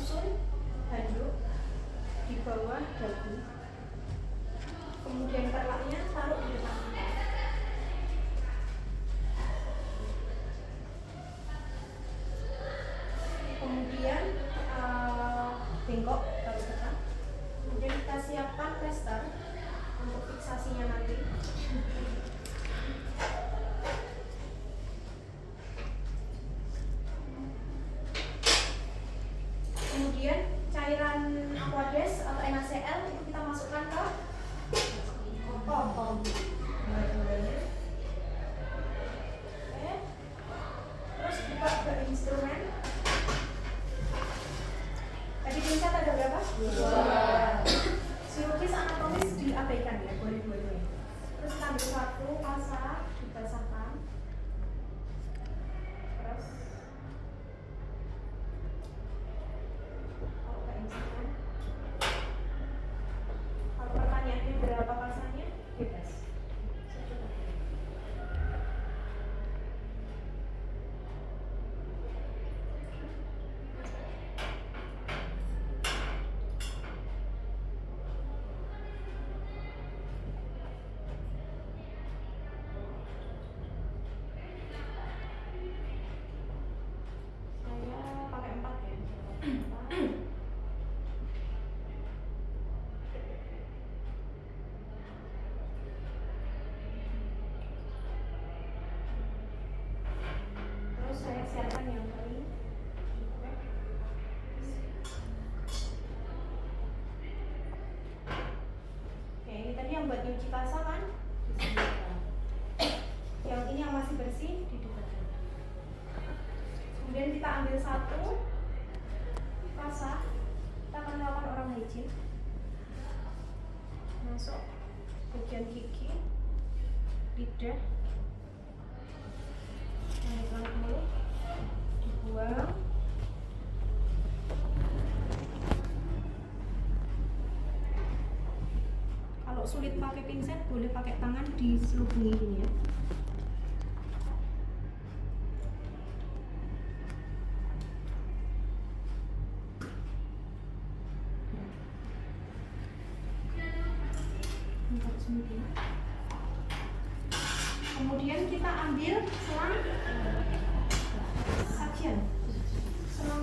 susun handuk di bawah dagu. Kemudian perlaknya taruh di depan mata. Kemudian bengkok taruh depan. Kemudian kita siapkan plester untuk fiksasinya nanti. Kemudian cairan Aquades atau NaCl itu kita masukkan ke kopong. Oke. Terus buka ke instrumen. Tadi pincat ada berapa? 2. Silukis anatomis diabaikan ya, boleh dua-duanya. Terus kita ambil satu pasa, dibasahkan. Terus kalau ke instrumen. Kalau pertanyaannya berapa pasanya? Bebas. Saya pakai 4 ya. Terus saya siapkan yang kering. Oke, ini tadi yang buat nyuci pasa kan? Disediakan. Yang ini yang masih bersih didekatkan. Kemudian kita ambil satu pasa. Kita akan melakukan oral hygiene. Masuk bagian gigi, lidah, naikkan mulut, dibuang. Kalau sulit pakai pinset, boleh pakai tangan diselubungi gini ya. Kemudian kita ambil selang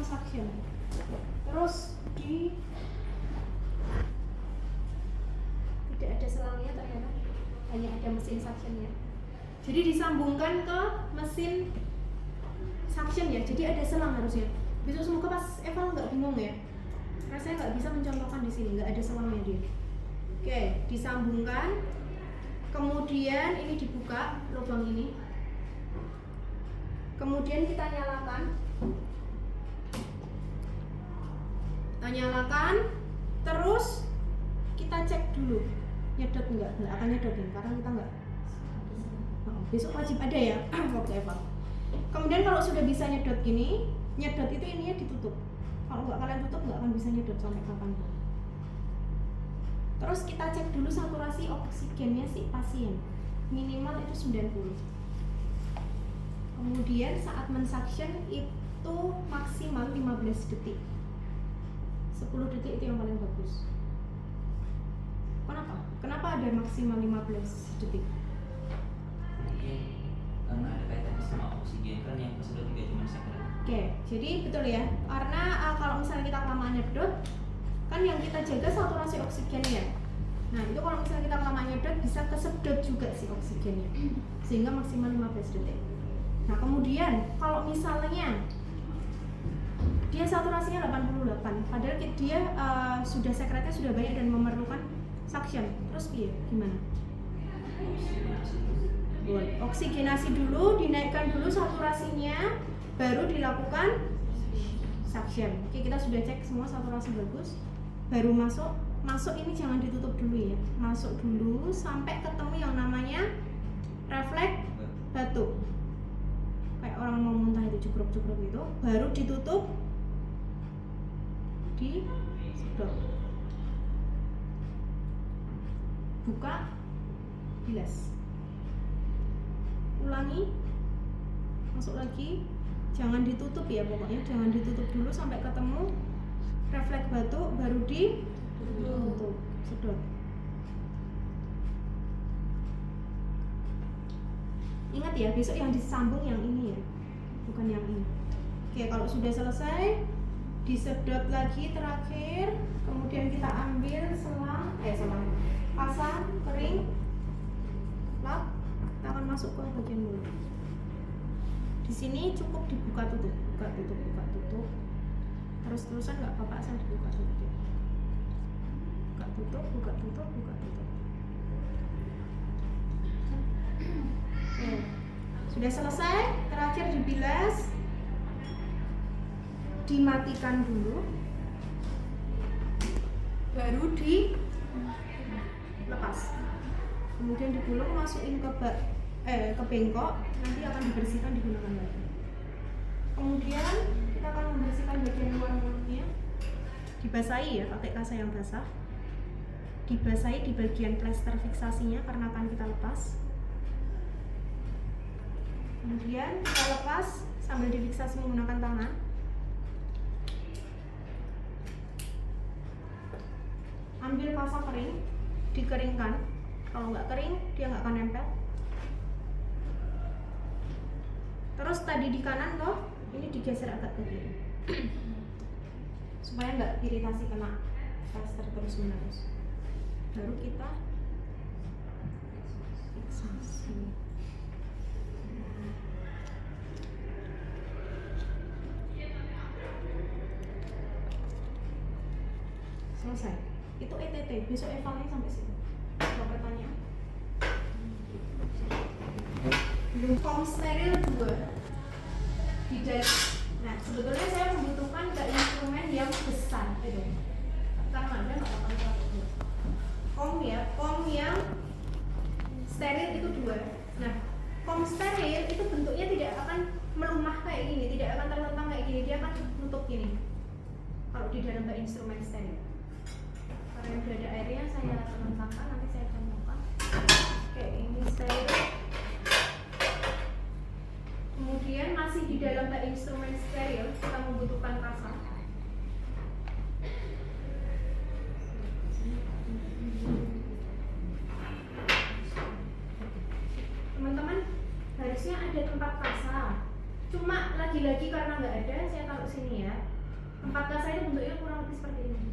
suction. Terus tidak ada selangnya ternyata, hanya ada mesin suctionnya. Jadi disambungkan ke mesin suction ya. Jadi ada selang harusnya. Besok semoga pas eval nggak bingung ya. Karena saya nggak bisa mencontohkan di sini, nggak ada selangnya dia. Oke, disambungkan. Kemudian ini dibuka lubang ini. Kemudian kita nyalakan. Terus kita cek dulu nyedot nggak akan nyedotin karena kita nggak. Besok wajib ada ya waktu eval. Kemudian kalau sudah bisa nyedot gini, nyedot itu ininya ditutup. Kalau nggak kalian tutup nggak akan bisa nyedot sampai kapan. Terus kita cek dulu saturasi oksigennya si pasien, minimal itu 90. Kemudian saat mensuction itu maksimal 15 detik. 10 detik itu yang paling bagus. Kenapa ada maksimal 15 detik? Karena ada kaitannya sama oksigen kan yang kesedot juga cuma sekali. Oke, jadi betul ya. Karena kalau misalnya kita kelamaan nyedot, kan yang kita jaga saturasi oksigennya. Nah itu kalau misalnya kita kelamaan nyedot bisa kesedot juga si oksigennya, sehingga maksimal 15 detik. Nah kemudian kalau misalnya dia saturasinya 88, padahal dia sudah sekretnya sudah banyak dan memerlukan suction, terus gimana? Oksigenasi dulu, dinaikkan dulu saturasinya, baru dilakukan suction. Oke, kita sudah cek semua saturasi bagus, baru masuk ini jangan ditutup dulu ya, masuk dulu sampai ketemu yang namanya refleks batuk, kayak orang mau muntah itu cukruk-cukruk gitu, baru ditutup, disedot, buka, bilas, ulangi, masuk lagi, jangan ditutup ya, pokoknya jangan ditutup dulu sampai ketemu ditutup, sedot. Ingat ya, besok yang disambung yang ini ya, bukan yang ini. Oke, kalau sudah selesai, disedot lagi terakhir, kemudian kita ambil selang, pasang, kering, lap, kita akan masuk ke bagian mulut. Di sini cukup dibuka tutup, buka tutup, buka tutup. Terus-terusan nggak apa-apa, asal dibuka tutup. Buka tutup, buka tutup, buka tutup. Oke. Sudah selesai, terakhir dibilas. Dimatikan dulu. Baru dilepas. Kemudian digulung, masukin ke bengkok, nanti akan dibersihkan, digunakan lagi. Kemudian kita akan membersihkan bagian luar mulutnya. Dibasahi ya, pakai kasa yang basah. Dibasahi di bagian plester fiksasinya karena akan kita lepas. Kemudian kita lepas sambil difiksasi menggunakan tangan. Ambil kasa kering, dikeringkan. Kalau nggak kering, dia nggak akan nempel. Terus tadi di kanan loh, ini digeser agak ke kiri supaya nggak iritasi kena plester terus menerus. Baru kita fiksasi. Selesai. Itu ETT. Besok evaluasi sampai situ. Ada pertanyaan? Foam steril 2 nah sebetulnya saya membutuhkan ke instrumen yang besar itu karena ada nggak apa-apa foam yang steril itu 2. Nah foam steril itu bentuknya tidak akan melumah kayak gini, tidak akan terlentang kayak gini, dia akan nutup gini kalau di dalam instrumen steril. Karena yang sudah ada airnya saya lentangkan, nanti saya contohkan. Oke, ini steril. Kemudian masih di dalam instrumen steril kita membutuhkan kasa. Teman-teman harusnya ada tempat kasa. Cuma lagi-lagi karena nggak ada, saya taruh sini ya. Tempat kasa itu bentuknya kurang lebih seperti ini.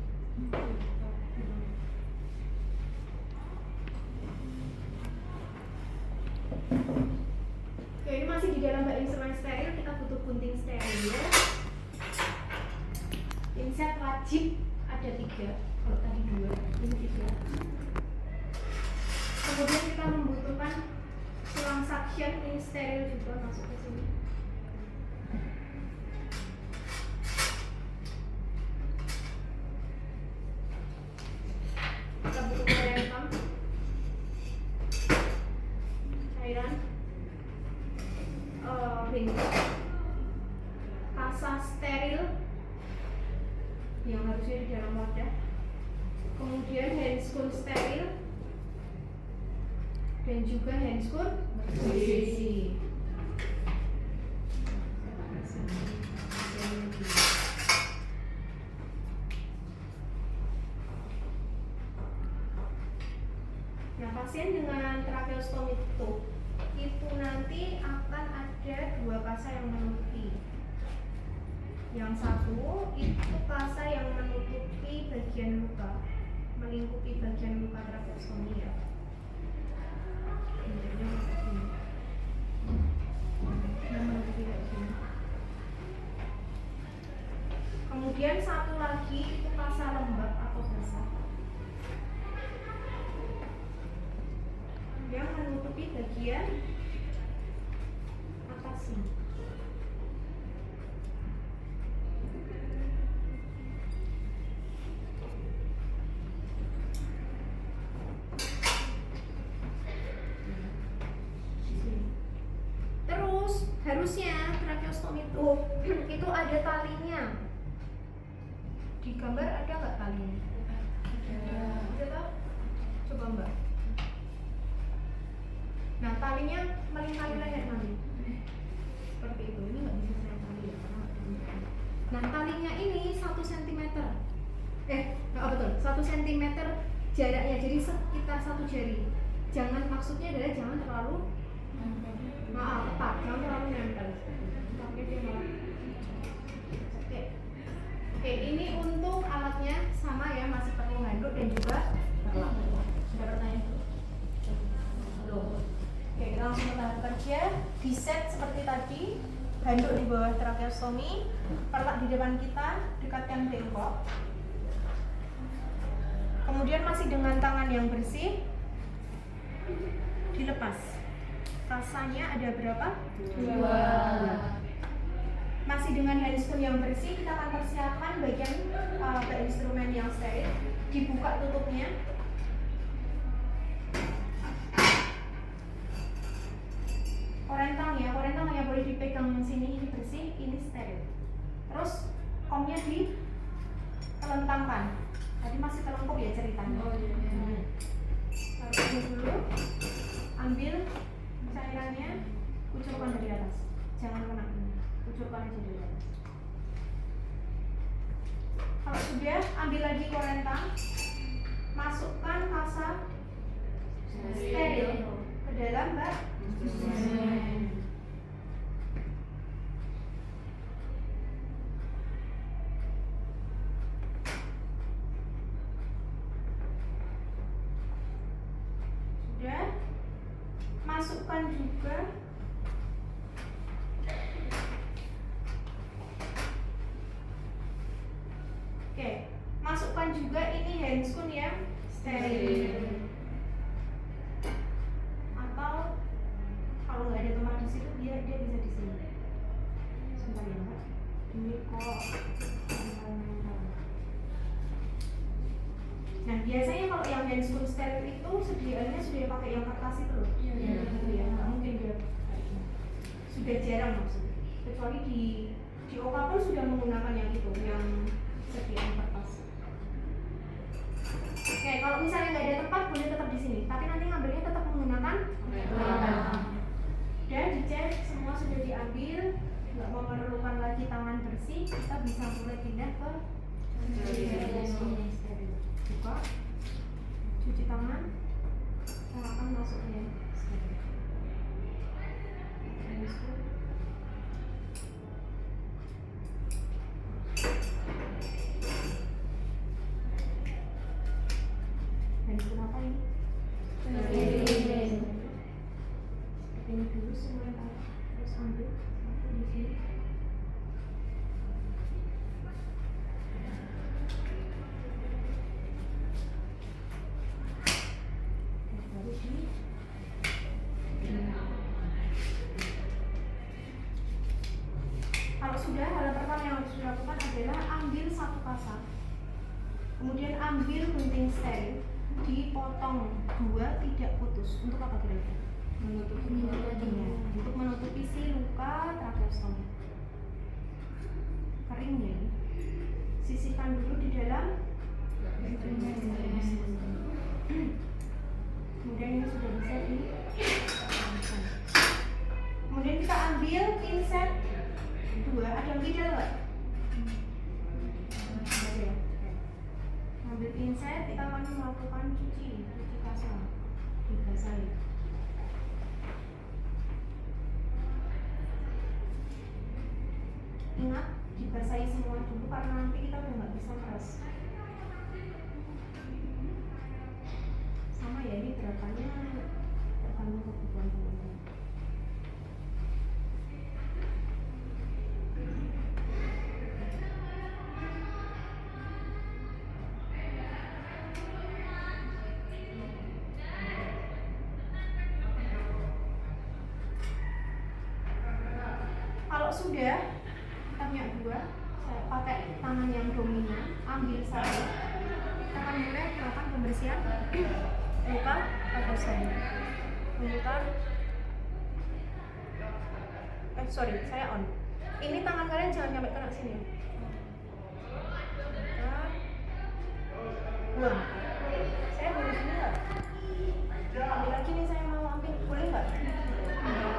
Oke, ini masih di dalam instrumen steril, kita butuh gunting steril. Inset wajib ada 3, kalau tadi 2, ini 3. Kemudian kita membutuhkan selang suction, ini steril juga masuk ke sini. Kita butuh cairan pump, cairan bengkok, kasa steril yang harusnya di dalam wadah, kemudian handscoon steril dan juga handscoon bersih. Nah, pasien dengan tracheostomy itu nanti akan ada 2 kasa yang menutupi. Yang satu itu kasa yang menutupi bagian luka, melingkupi bagian luka tracheostomy ya. Kemudian satu lagi itu kasa lembab atau basah yang menutupi bagian atasnya. Terus harusnya tracheostomy itu ada talinya. Di gambar ada nggak talinya? Ada toh? Coba Mbak. Nah, talinya melingkari leher nanti. Seperti itu. Ini nggak bisa saya tali ya, karena nggak ada. Nah, talinya ini 1 cm. Nggak betul. jaraknya, jadi sekitar 1 jari. Maksudnya adalah jangan terlalu ketat, jangan terlalu nempel. Oke, dia malah. Oke, ini untuk alatnya sama ya, masih perlu handuk dan juga perlak. Ada pertanyaan? Belum. Oke, kita langsung ke tahap kerja. Di set seperti tadi, handuk di bawah tracheostomi, perlak di depan kita, dekatkan bengkok. Kemudian masih dengan tangan yang bersih, dilepas. Rasanya ada berapa? 2. Masih dengan handscoon yang bersih, kita akan persiapkan bagian instrumen yang steril. Dibuka tutupnya. Korentang ya, korentang hanya boleh dipegang sini, ini bersih, ini steril. Terus komnya dilentangkan. Tadi masih terlengkap ya ceritanya. Taruh ini dulu, ambil cairannya, kucurkan dari atas, jangan kena ini, kucurkan aja dari atas. Kalau sudah, ambil lagi korentang, masukkan kasa steril ke dalam mbak. Sudah, masukkan juga masukkan juga ini handscoon yang steril. Atau kalau nggak ada tempat di situ, dia bisa di sini. Sebentar ya mbak, ini kok. Nah biasanya kalau yang handscoon steril itu sediaannya sudah pakai yang kertas itu loh. Iya. Nggak mungkin dia sudah jarang maksudnya. Kecuali di OK pun sudah menggunakan yang itu, yang sediaan kertas. Oke, kalau misalnya nggak ada tempat boleh tetap di sini, tapi nanti ngambilnya tetap menggunakan korentang. Dan dicek semua sudah diambil, nggak memerlukan lagi tangan bersih, kita bisa mulai pindah ke steril. Buka, cuci tangan, silakan masuknya steril. Handphone apa ini? Ini dulu semuanya, terus ambil satu di sini. Baru di. Kalau sudah, hal pertama yang harus dilakukan adalah ambil satu kasa, kemudian ambil gunting steril, dipotong 2, tidak putus. Untuk apa kira-kira? Untuk menutupi si luka tracheostomi. Kering ya ini. Sisihkan dulu di dalam. Kemudian ini sudah bisa di. Kemudian kita ambil pinset 2. Ada yang beda nggak? Ada ya. Ambil pinset, kita akan melakukan cuci kasa, dibasahi. Ingat, dibasahi semua dulu karena nanti kita udah nggak bisa meres. Sama ya, ini gerakannya tergantung kebutuhan teman-teman. Kalau sudah, tanya 2, saya pakai tangan yang dominan, ambil satu, kita akan mulai melakukan pembersihan luka tracheostomi. Memutar, saya on. Ini tangan kalian jangan sampai kena sini. Putar, buang. Saya boleh sini nggak? Ambil lagi nih, saya mau ambil, boleh nggak?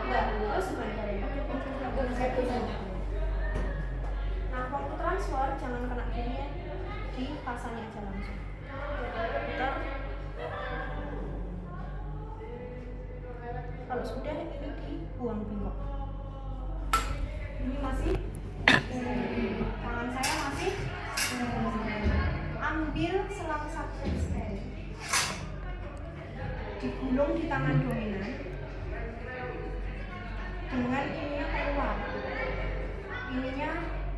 Nggak, terus gimana caranya? Nah, waktu transfer jangan kena gini ya, di kasanya aja langsung. putar. Kalau sudah ini dibuang bengkok. Ini masih tangan saya masih ambil selang subjek steril, digulung di tangan dominan dengan ininya keluar. Ininya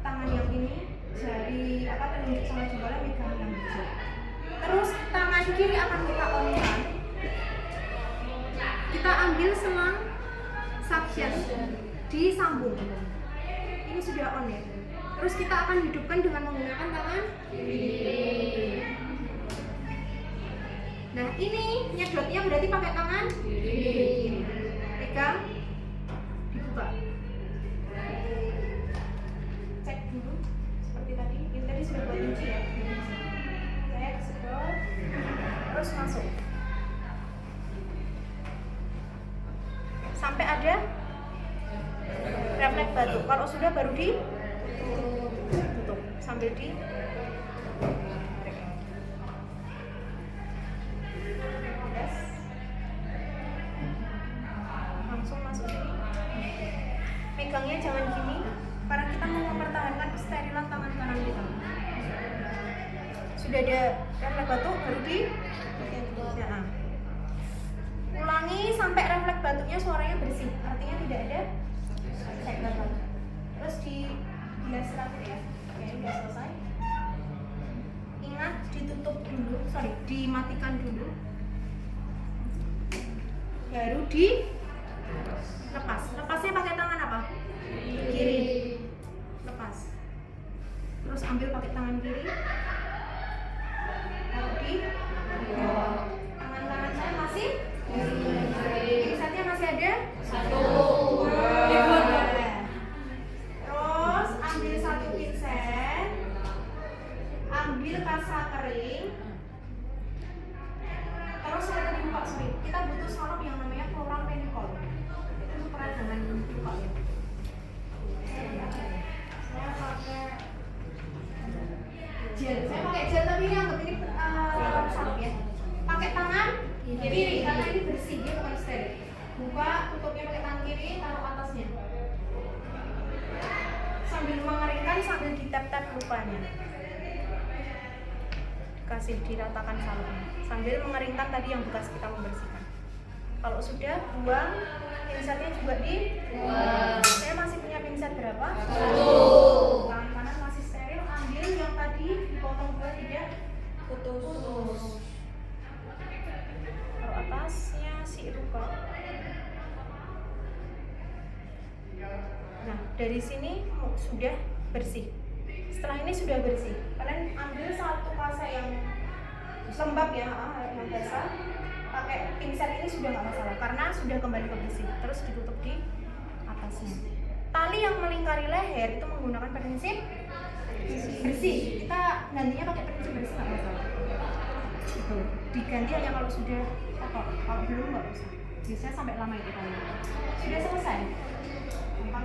tangan yang ini jari telunjuk sama jempolnya megang yang hijau. Terus tangan kiri akan kita on-kan. Kita ambil selang suction, disambung. Ini sudah on ya. Terus kita akan hidupkan dengan menggunakan tangan kiri. Nah ini nyedotnya berarti pakai tangan kiri. Pegang, dibuka. Cek dulu seperti tadi. Ini tadi sudah buat kunci ya. Saya kesedot, terus masuk. Sampai ada refleks batu. Kalau sudah baru ditutup sambil di langsung masuk sini. Megangnya jangan gini karena kita mau mempertahankan kesterilan tangan kanan kita. Sudah ada refleks batu baru di ulangi sampai refleks batuknya suaranya bersih, artinya tidak ada efek batuk. Terus dibilas rapi ya. Oke, udah selesai. Ingat ditutup dulu, dimatikan dulu. Baru dilepas. Lepasnya pakai tangan apa? Kiri. Lepas. Terus ambil pakai tangan kiri. Taruh di bawah. Tangan kanan saya masih pinsetnya masih ada 1, 2. Terus ambil 1 pinset, ambil kasa kering. Terus saya tadi buka kita butuh salep yang namanya chloramphenicol. Itu untuk peradangan luka ya. Saya pakai gel. Saya pakai gel tapi ini anggap ini salep ya. Pakai tangan kiri karena ini bersih, dia bukan steril. Buka, tutupnya pakai tangan kiri, taruh atasnya. Sambil mengeringkan, sambil ditap-tap lukanya. Kasih diratakan salepnya. Sambil mengeringkan tadi yang bekas kita membersihkan. Kalau sudah, buang. Pinsetnya juga dibuang. Saya masih punya pinset berapa? 1. Tangan kanan masih steril. Ambil yang tadi dipotong 2 tidak putus. Atasnya si luka. Nah, dari sini sudah bersih. Setelah ini sudah bersih, kalian ambil 1 kasa yang lembab ya, yang basah. Pakai pinset ini sudah nggak masalah karena sudah kembali ke bersih. Terus ditutup di atasnya. Tali yang melingkari leher itu menggunakan prinsip bersih. Kita gantinya pakai prinsip bersih nggak masalah. Itu diganti hanya kalau sudah kotor, kalau belum nggak usah. Biasanya sampai lama itu kali. Sudah selesai. Gampang.